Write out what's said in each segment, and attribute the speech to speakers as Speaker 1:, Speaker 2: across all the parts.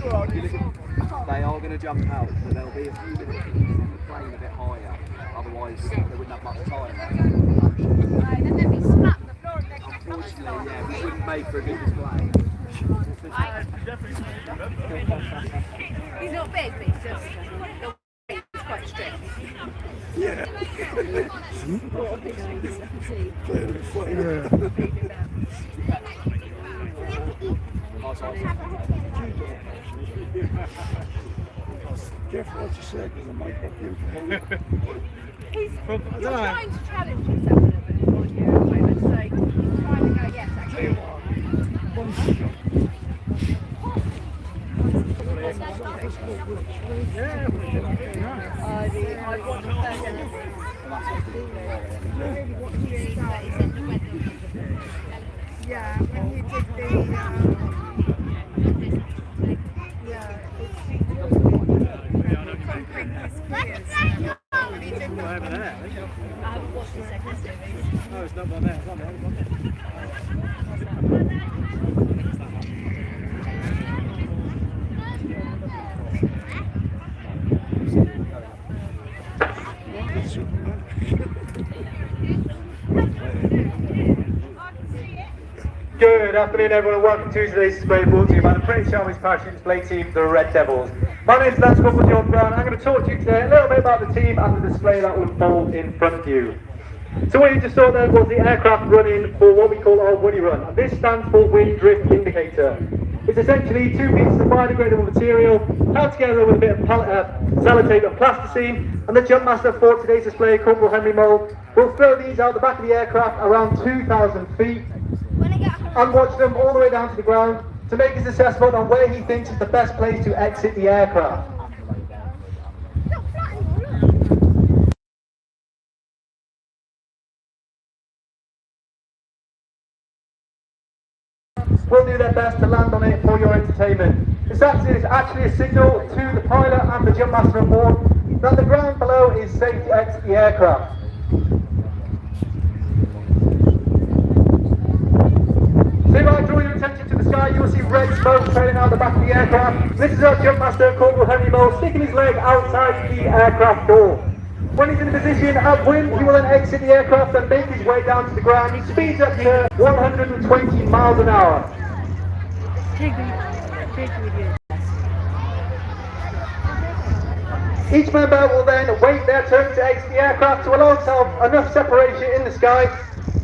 Speaker 1: They are going to jump out, but there'll be a few minutes playing a bit higher. Otherwise, they wouldn't have much time.
Speaker 2: Then they'd be smacked on the floor and
Speaker 1: Unfortunately, yeah, we wouldn't make for a good display.
Speaker 2: He's not big, but he's just he's quite strict.
Speaker 3: Yeah. Careful what you say, because I might pop you.
Speaker 2: He's trying to challenge himself a little bit on here at the moment, so he's trying to go, yes, actually.
Speaker 4: Yeah, when he did the
Speaker 2: I haven't watched the second series.
Speaker 1: No, it's not by there. It's on there.
Speaker 5: Good afternoon everyone and welcome to today's display brought to you by the British Army's parachute display team, the Red Devils. My name is Lance Corporal John Brown. I'm going to talk to you today a little bit about the team and the display that will unfold in front of you. So what you just saw there was the aircraft running for what we call our Woody Run, and this stands for Wind Drift Indicator. It's essentially two pieces of biodegradable material held together with a bit of sellotape and plasticine, and the jump master for today's display, Corporal Henry Mole, will throw these out the back of the aircraft around 2,000 feet and watch them all the way down to the ground to make his assessment on where he thinks is the best place to exit the aircraft. Will do their best to land on it for your entertainment. This is actually a signal to the pilot and the jump master on board that the ground below is safe to exit the aircraft. So if I draw your attention to the sky, you will see red smoke trailing out the back of the aircraft. This is our jump master, Corporal Henry Mole, sticking his leg outside the aircraft door. When he's in a position at wind, he will then exit the aircraft and make his way down to the ground. He speeds up to 120 miles an hour. Each member will then wait their turn to exit the aircraft to allow himself enough separation in the sky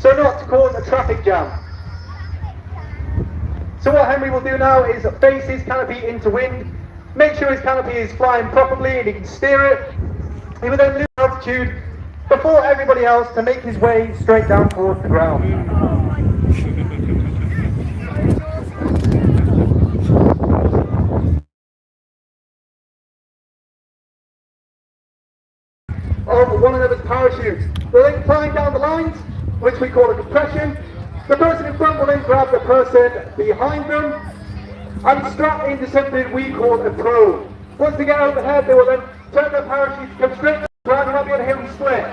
Speaker 5: so not to cause a traffic jam. So what Henry will do now is face his canopy into wind, make sure his canopy is flying properly and he can steer it. He will then lose altitude before everybody else to make his way straight down towards the ground. Of one another's parachutes. We'll then climb down the lines, which we call a compression. The person in front will then grab the person behind them and strap into something we call a probe. Once they get overhead, they will then turn their parachute to come straight to the ground and I'll be able to hear them split.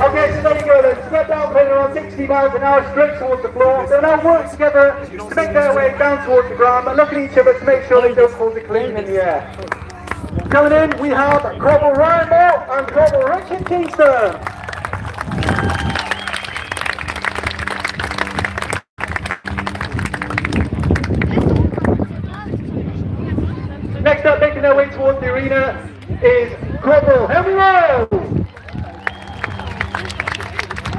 Speaker 5: Okay, so there you go then. Split down playing around 60 miles an hour straight towards the floor. They'll now work together to make their way down towards the ground, but look at each other to make sure they don't hold it clean in the air. Coming in, we have Corporal Ryan Moore and Corporal Richard Kingston. Next up, making their way towards the arena is Corporal Henry Moore.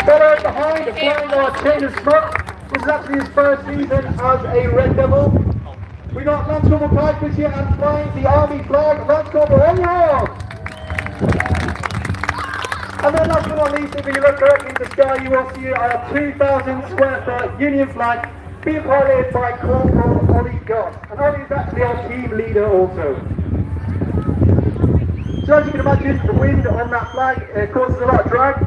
Speaker 5: Followed behind, flying our chain of smoke. This is actually his first season as a Red Devil. We got Lance Corporal Clive this year and flying the Army flag, Lance Corporal Henry Moore. And then last but not least, if you look directly in the sky, you will see our 2,000 square foot Union flag being piloted by Corporal Ollie Goss. And Ollie is actually our team leader also. So as you can imagine, the wind on that flag causes a lot of drag.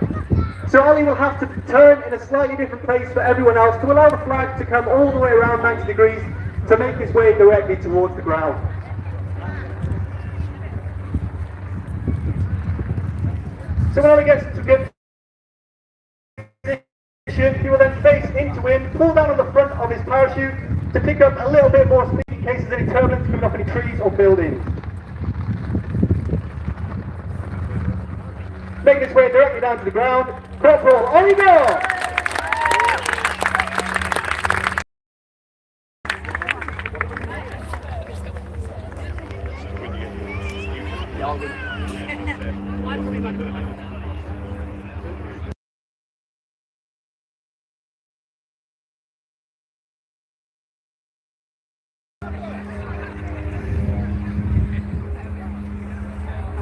Speaker 5: So Ollie will have to turn in a slightly different place for everyone else to allow the flag to come all the way around 90 degrees to make its way directly towards the ground. So when Ollie gets to good position, he will then face into wind, pull down on the front of his parachute to pick up a little bit more speed in case there's any turbulence coming off any trees or buildings. Making its way directly down to the ground, Corporal, on you go!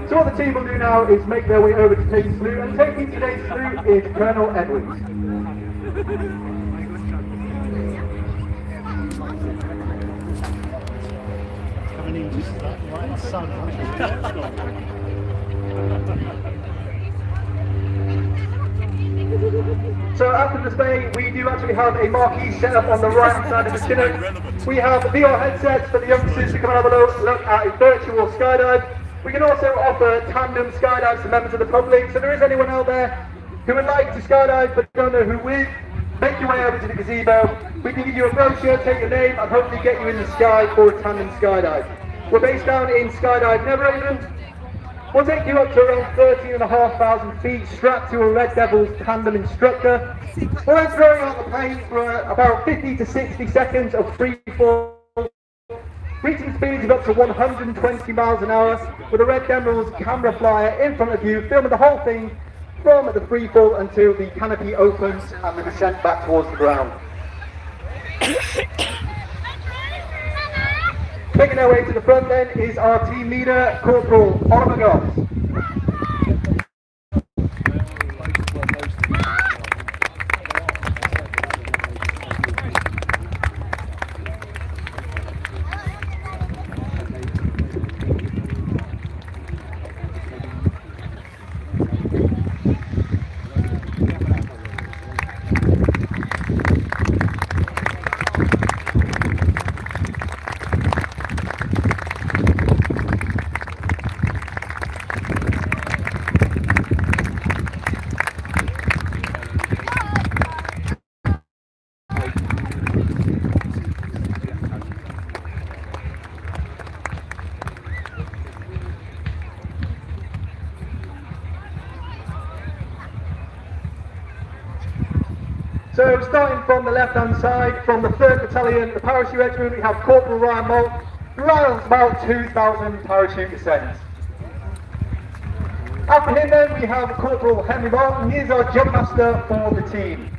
Speaker 5: So what the team will do now is make their way over to take the salute, and taking today's salute is Colonel Edwards. So after the display, we do actually have a marquee set up on the right hand side of the Chinook. We have VR headsets for the youngsters to come and have a look at a virtual skydive. We can also offer tandem skydives to members of the public, so there is anyone out there who would like to skydive but don't know who with, make your way over to the gazebo. We can give you a brochure, take your name, and hopefully get you in the sky for a tandem skydive. We're based down in Skydive Neverhaven. We'll take you up to around 13,500 feet, strapped to a Red Devils tandem instructor. We're then throwing out the plane for about 50 to 60 seconds of free fall, reaching speeds of up to 120 miles an hour, with a Red Devils camera flyer in front of you, filming the whole thing from the free fall until the canopy opens and the descent back towards the ground. Making our way to the front then is our team leader, Corporal Oliver Goss. So starting from the left-hand side, from the 3rd Battalion, the Parachute Regiment, we have Corporal Ryan Moult, who runs about 2,000 parachute descents. After him then, we have Corporal Henry Martin. He is our jump master for the team.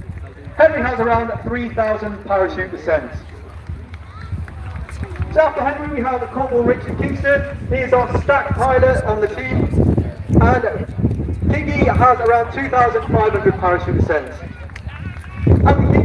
Speaker 5: Henry has around 3,000 parachute descents. So after Henry, we have Corporal Richard Kingston. He is our stack pilot on the team. And Piggy has around 2,500 parachute descents. After